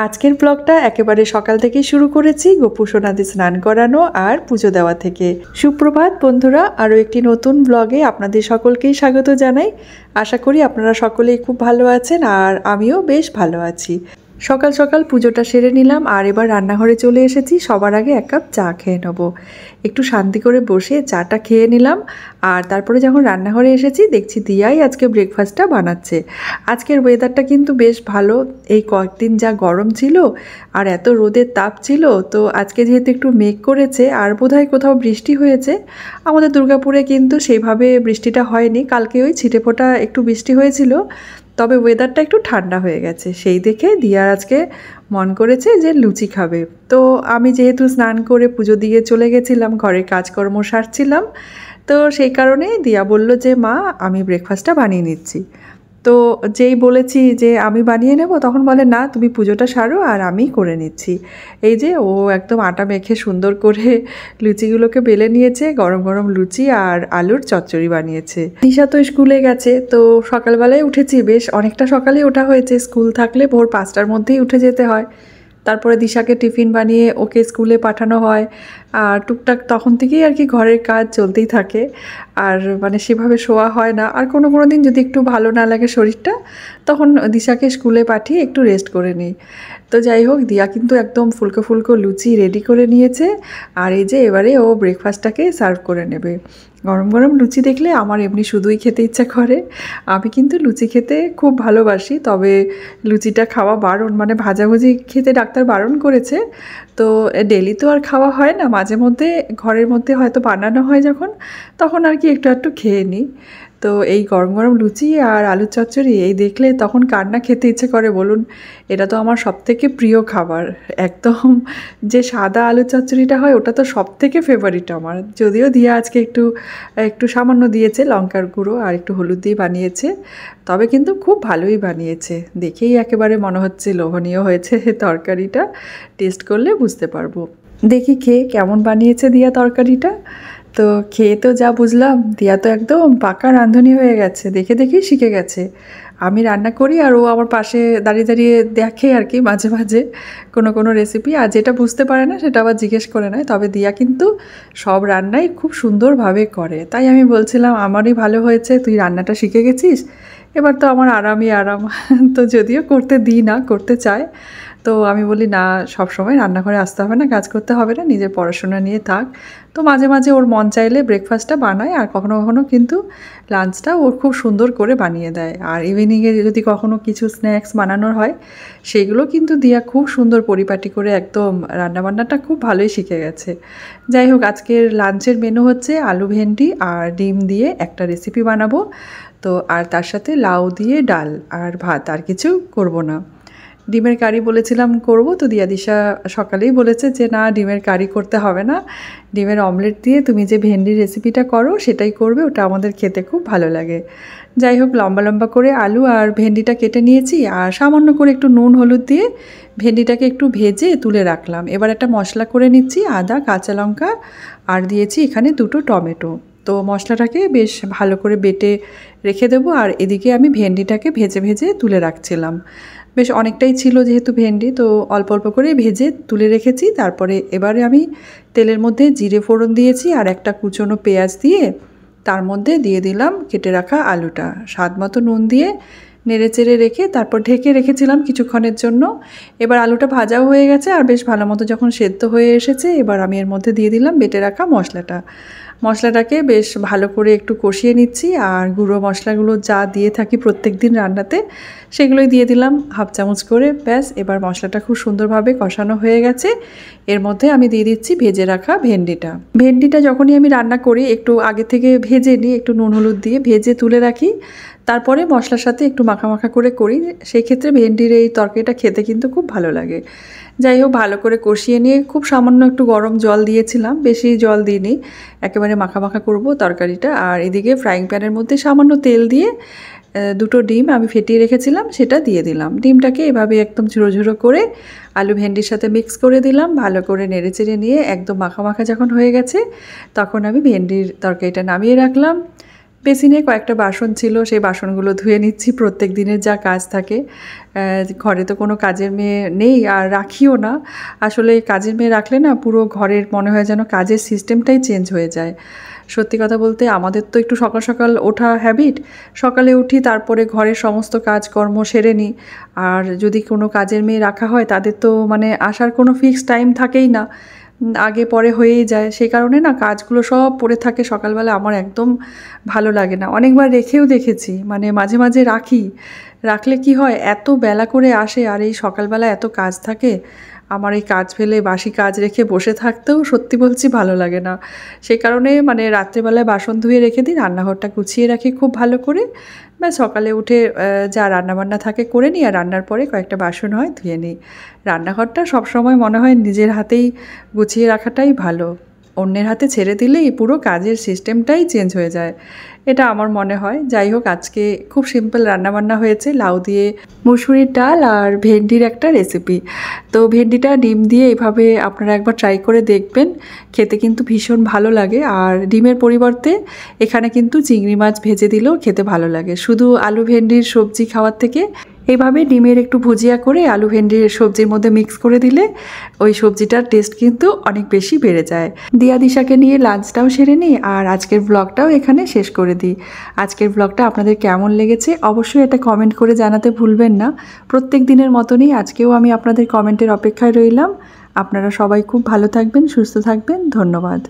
আজকের ব্লগটা একেবারে সকাল থেকেই শুরু করেছি গপু সোনাদের স্নান করানো আর পুজো দেওয়া থেকে। সুপ্রভাত বন্ধুরা, আরও একটি নতুন ব্লগে আপনাদের সকলকেই স্বাগত জানাই। আশা করি আপনারা সকলেই খুব ভালো আছেন আর আমিও বেশ ভালো আছি। সকাল সকাল পুজোটা সেরে নিলাম আর এবার রান্নাঘরে চলে এসেছি। সবার আগে এক কাপ চা খেয়ে নেবো। একটু শান্তি করে বসে চাটা খেয়ে নিলাম আর তারপরে যখন রান্নাঘরে এসেছি দেখছি দিয়াই আজকে ব্রেকফাস্টটা বানাচ্ছে। আজকের ওয়েদারটা কিন্তু বেশ ভালো। এই কয়েকদিন যা গরম ছিল আর এত রোদের তাপ ছিল, তো আজকে যেহেতু একটু মেঘ করেছে আর বোধহয় কোথাও বৃষ্টি হয়েছে। আমাদের দুর্গাপুরে কিন্তু সেইভাবে বৃষ্টিটা হয়নি। কালকে ওই ছিটেফোঁটা একটু বৃষ্টি হয়েছিল, তবে ওয়েদারটা একটু ঠান্ডা হয়ে গেছে। সেই দেখে দিয়ার আজকে মন করেছে যে লুচি খাবে। তো আমি যেহেতু স্নান করে পুজো দিয়ে চলে গেছিলাম, ঘরের কাজকর্ম সারছিলাম, তো সেই কারণে দিয়া বলল যে মা আমি ব্রেকফাস্টটা বানিয়ে নিচ্ছি। তো যেই বলেছি যে আমি বানিয়ে নেব, তখন বলে না তুমি পুজোটা সারো আর আমি করে নিচ্ছি। এই যে ও একদম আটা মেখে সুন্দর করে লুচিগুলোকে বেলে নিয়েছে, গরম গরম লুচি আর আলুর চচ্চড়ি বানিয়েছে। দিশা তো স্কুলে গেছে, তো সকালবেলায় উঠেছি, বেশ অনেকটা সকালে ওঠা হয়েছে। স্কুল থাকলে ভোর 5টার মধ্যেই উঠে যেতে হয়। তারপরে দিশাকে টিফিন বানিয়ে ওকে স্কুলে পাঠানো হয় আর টুকটাক তখন থেকেই আর কি ঘরের কাজ চলতেই থাকে। আর মানে সেভাবে শোয়া হয় না। আর কোনো দিন যদি একটু ভালো না লাগে শরীরটা, তখন দিশাকে স্কুলে পাঠিয়ে একটু রেস্ট করে নিই। তো যাই হোক, দিয়া কিন্তু একদম ফুলকো ফুলকো লুচি রেডি করে নিয়েছে আর এই যে এবারে ও ব্রেকফাস্টটাকে সার্ভ করে নেবে। গরম গরম লুচি দেখলে আমার এমনি শুধুই খেতে ইচ্ছা করে। আমি কিন্তু লুচি খেতে খুব ভালোবাসি, তবে লুচিটা খাওয়া বারণ, মানে ভাজাভুজি খেতে ডাক্তার বারণ করেছে। তো ডেলি তো আর খাওয়া হয় না, মাঝে মধ্যে ঘরের মধ্যে হয়তো বানানো হয় যখন, তখন আর কি একটু একটু খেয়ে নিই। তো এই গরম গরম লুচি আর আলুর চচ্চড়ি এই দেখলে তখন কার না খেতে ইচ্ছে করে বলুন। এটা তো আমার সবথেকে প্রিয় খাবার। একদম যে সাদা আলুর চচ্চড়িটা হয় ওটা তো সবথেকে ফেভারিট আমার। যদিও দিয়া আজকে একটু একটু সামান্য দিয়েছে লঙ্কার গুঁড়ো আর একটু হলুদ দিয়ে বানিয়েছে, তবে কিন্তু খুব ভালোই বানিয়েছে। দেখেই একেবারে মনে হচ্ছে লোভনীয় হয়েছে তরকারিটা। টেস্ট করলে বুঝতে পারবো। দেখি খেয়ে কেমন বানিয়েছে দিয়া তরকারিটা। তো খেয়ে তো যা বুঝলাম, দিয়া তো একদম পাকা রাঁধুনি হয়ে গেছে, দেখে দেখেই শিখে গেছে। আমি রান্না করি আর ও আমার পাশে দাঁড়িয়ে দাঁড়িয়ে দেখে আর কি মাঝে মাঝে কোনো রেসিপি, আর যেটা বুঝতে পারে না সেটা আবার জিজ্ঞেস করে নেয়। তবে দিয়া কিন্তু সব রান্নাই খুব সুন্দরভাবে করে। তাই আমি বলছিলাম আমারই ভালো হয়েছে, তুই রান্নাটা শিখে গেছিস, এবার তো আমার আরামই আরাম। তো যদিও করতে দিই না, করতে চায়, তো আমি বলি না, সবসময় রান্নাঘরে আসতে হবে না, কাজ করতে হবে না, নিজের পড়াশোনা নিয়ে থাক। তো মাঝে মাঝে ওর মন চাইলে ব্রেকফাস্টটা বানায় আর কখনো কখনো কিন্তু লাঞ্চটা ওর খুব সুন্দর করে বানিয়ে দেয়। আর ইভিনিংয়ে যদি কখনো কিছু স্ন্যাক্স বানানোর হয়, সেগুলো কিন্তু দিয়া খুব সুন্দর পরিপাটি করে একদম রান্নাবান্নাটা খুব ভালোই শিখে গেছে। যাই হোক, আজকের লাঞ্চের মেনু হচ্ছে আলু ভেন্ডি আর ডিম দিয়ে একটা রেসিপি বানাবো। তো আর তার সাথে লাউ দিয়ে ডাল আর ভাত, আর কিছু করব না। ডিমের কারি বলেছিলাম করব, তো দিয়া দিশা সকালেই বলেছে যে না, ডিমের কারি করতে হবে না, ডিমের অমলেট দিয়ে তুমি যে ভেন্ডির রেসিপিটা করো সেটাই করবে, ওটা আমাদের খেতে খুব ভালো লাগে। যাই হোক, লম্বা লম্বা করে আলু আর ভেন্ডিটা কেটে নিয়েছি আর সামান্য করে একটু নুন হলুদ দিয়ে ভেন্ডিটাকে একটু ভেজে তুলে রাখলাম। এবার একটা মশলা করে নিচ্ছি, আদা কাঁচা লঙ্কা আর দিয়েছি এখানে 2টো টমেটো। তো মশলাটাকে বেশ ভালো করে বেটে রেখে দেবো আর এদিকে আমি ভেন্ডিটাকে ভেজে ভেজে তুলে রাখছিলাম। বেশ অনেকটাই ছিল যেহেতু ভেন্ডি, তো অল্প অল্প করে ভেজে তুলে রেখেছি। তারপরে এবারে আমি তেলের মধ্যে জিরে ফোড়ন দিয়েছি আর একটা কুচনো পেঁয়াজ দিয়ে তার মধ্যে দিয়ে দিলাম কেটে রাখা আলুটা, স্বাদ মতো নুন দিয়ে নেড়ে চেড়ে রেখে তারপর ঢেকে রেখেছিলাম কিছুক্ষণের জন্য। এবার আলুটা ভাজাও হয়ে গেছে আর বেশ ভালো মতো যখন সেদ্ধ হয়ে এসেছে, এবার আমি এর মধ্যে দিয়ে দিলাম বেটে রাখা মশলাটাকে বেশ ভালো করে একটু কষিয়ে নিচ্ছি। আর গুঁড়ো মশলাগুলো যা দিয়ে থাকি প্রত্যেক দিন রান্নাতে, সেগুলোই দিয়ে দিলাম হাফ চামচ করে। ব্যাস, এবার মশলাটা খুব সুন্দরভাবে কষানো হয়ে গেছে। এর মধ্যে আমি দিয়ে দিচ্ছি ভেজে রাখা ভেন্ডিটা যখনই আমি রান্না করি একটু আগে থেকে ভেজে নিই, একটু নুন হলুদ দিয়ে ভেজে তুলে রাখি, তারপরে মশলার সাথে একটু মাখা মাখা করে করি। সেই ক্ষেত্রে ভেন্ডির এই তরকারিটা খেতে কিন্তু খুব ভালো লাগে। যাই হোক, ভালো করে কষিয়ে নিয়ে খুব সামান্য একটু গরম জল দিয়েছিলাম, বেশি জল দিইনি, একেবারে মাখা মাখা করবো তরকারিটা। আর এদিকে ফ্রাইং প্যানের মধ্যে সামান্য তেল দিয়ে 2টো ডিম আমি ফেটিয়ে রেখেছিলাম সেটা দিয়ে দিলাম। ডিমটাকে এভাবে একদম ঝুড়ো ঝুড়ো করে আলু ভেন্ডির সাথে মিক্স করে দিলাম। ভালো করে নেড়ে চেড়ে নিয়ে একদম মাখা মাখা যখন হয়ে গেছে, তখন আমি ভেন্ডির তরকারিটা নামিয়ে রাখলাম। বেসিনে কয়েকটা বাসন ছিল, সেই বাসনগুলো ধুয়ে নিচ্ছি। প্রত্যেক দিনের যা কাজ থাকে, ঘরে তো কোনো কাজের মেয়ে নেই আর রাখিও না। আসলে কাজের মেয়ে রাখলে না পুরো ঘরের মনে হয় যেন কাজের সিস্টেমটাই চেঞ্জ হয়ে যায়। সত্যি কথা বলতে আমাদের তো একটু সকাল সকাল ওঠা হ্যাবিট, সকালে উঠি তারপরে ঘরের সমস্ত কাজকর্ম সেরে নিই। আর যদি কোনো কাজের মেয়ে রাখা হয় তাদের তো মানে আসার কোনো ফিক্সড টাইম থাকেই না, আগে পরে হয়েই যায়। সেই কারণে না কাজগুলো সব পড়ে থাকে সকালবেলা, আমার একদম ভালো লাগে না। অনেকবার রেখেও দেখেছি, মানে মাঝে মাঝে রাখলে কি হয়, এত বেলা করে আসে আর এই সকালবেলা এত কাজ থাকে, আমার এই কাজ ফেলে বাসি কাজ রেখে বসে থাকতেও সত্যি বলছি ভালো লাগে না। সেই কারণে মানে রাত্রেবেলায় বাসন ধুয়ে রেখে দিই, রান্নাঘরটা গুছিয়ে রাখি খুব ভালো করে। সকালে উঠে যা রান্নাবান্না থাকে করে নিই, আর রান্নার পরে কয়েকটা বাসন হয় ধুয়ে নিই। রান্নাঘরটা সবসময় মনে হয় নিজের হাতেই গুছিয়ে রাখাটাই ভালো। অন্যের হাতে ছেড়ে দিলেই পুরো কাজের সিস্টেমটাই চেঞ্জ হয়ে যায়, এটা আমার মনে হয়। যাই হোক, আজকে খুব সিম্পল রান্নাবান্না হয়েছে, লাউ দিয়ে মুসুরির ডাল আর ভেন্ডির একটা রেসিপি। তো ভেন্ডিটা ডিম দিয়ে এভাবে আপনারা একবার ট্রাই করে দেখবেন, খেতে কিন্তু ভীষণ ভালো লাগে। আর ডিমের পরিবর্তে এখানে কিন্তু চিংড়ি মাছ ভেজে দিলেও খেতে ভালো লাগে। শুধু আলু ভেন্ডির সবজি খাওয়ার থেকে এইভাবে ডিমের একটু ভুজিয়া করে আলু ভেন্ডির সবজির মধ্যে মিক্স করে দিলে ওই সবজিটার টেস্ট কিন্তু অনেক বেশি বেড়ে যায়। দিয়া দিশাকে নিয়ে লাঞ্চটাও সেরে নিই আর আজকের ব্লগটাও এখানে শেষ করে দিই। আজকের ব্লগটা আপনাদের কেমন লেগেছে অবশ্যই এটা কমেন্ট করে জানাতে ভুলবেন না। প্রত্যেক দিনের মতনই আজকেও আমি আপনাদের কমেন্টের অপেক্ষায় রইলাম। আপনারা সবাই খুব ভালো থাকবেন, সুস্থ থাকবেন। ধন্যবাদ।